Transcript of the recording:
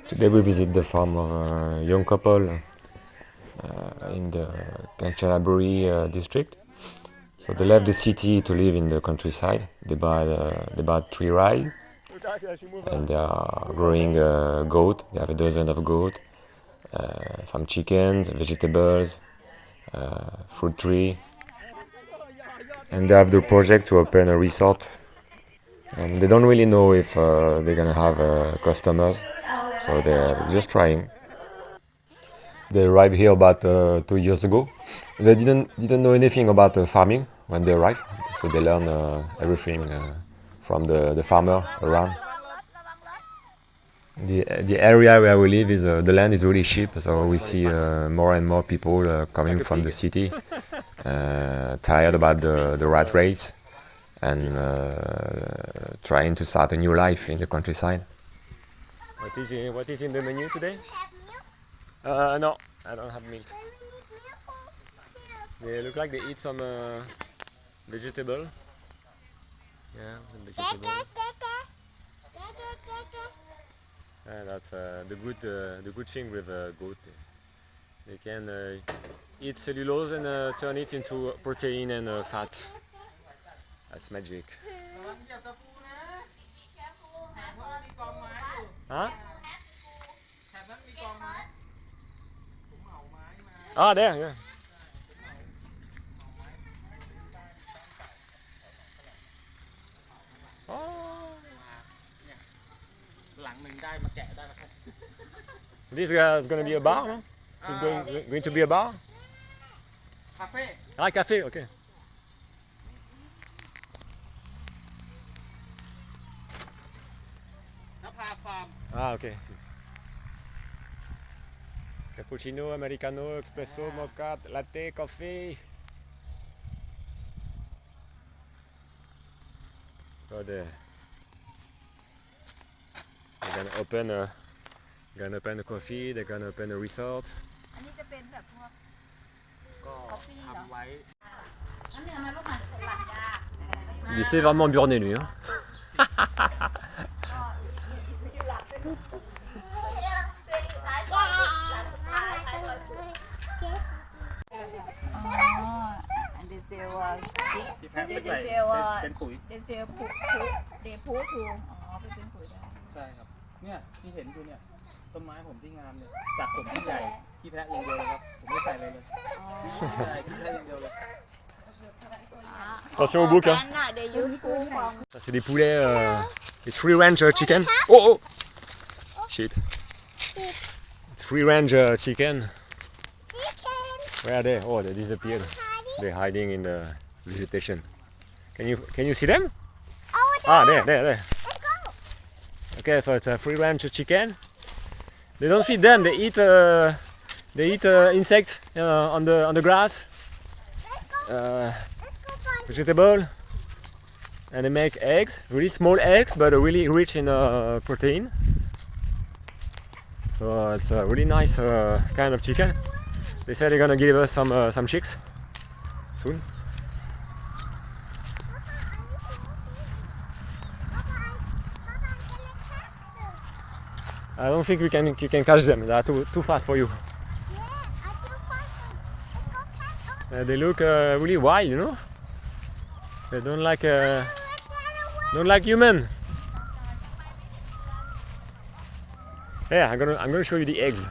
Today we visit the farm of a young couple in the Kanchanaburi district. So they left the city to live in the countryside. They bought 3 rides and they are growing goat. They have a dozen of goat, some chickens, vegetables, fruit tree, and they have the project to open a resort. And they don't really know if they're gonna have customers, so they're just trying. They arrived here about 2 years ago. They didn't know anything about farming when they arrived, so they learn everything from the farmer around. The area where we live is the land is really cheap, so we see more and more people coming from the city, tired about the rat race, and trying to start a new life in the countryside. What is in the menu today? No, I don't have milk. They look like they eat some vegetable. Yeah, some vegetable. That's the good thing with goat. They can eat cellulose and turn it into protein and fat. That's magic. Huh? Ah, there, yeah. Oh. This is going to be a bar, no? It's going to be a bar? Cafe. Ah, cafe, okay. Napa Farm. Ah, okay. Cappuccino, americano, espresso, mocha, latte, coffee. So they're gonna open a coffee. They're gonna open a resort. อันนี้จะเป็นแบบพวก ก็ กาแฟเหรอ ทำไว้ อันนี้เอามาลูกหมันหลังยา Il essaie vraiment de burner lui. Hein. they say was ที่แพ็คไปใส่ เซลล์ว่า เป็นปุ๋ย they say พุthey put to อ๋อไปเป็นปุ๋ยได้ ใช่ครับเนี่ยที่เห็นอยู่เนี่ยต้นไม้ผมที่งามเนี่ยสักผมที่ใหญ่ที่แพ็คอย่างเดียวเลยครับผมไม่ใส่เลยเลยใช่ที่แพ็คอย่างเดียวเลย Attention au bouc. Hein. นั่นน่ะ they use ปูฟอง Ça, c'est des poulets, des free range chicken. Oh, oh! Shit. It's free range chicken. Where are they? Oh, they disappeared. They're hiding in the vegetation. Can you see them? Ah, there. Okay, so it's a free range chicken. They don't feed them. They eat insects on the grass, vegetable, and they make eggs. Really small eggs, but really rich in protein. So it's a really nice kind of chicken. They said they're gonna give us some chicks soon. I don't think you can catch them. They are too fast for you. They look really wild, you know. They don't like humans. Yeah, I'm gonna show you the eggs.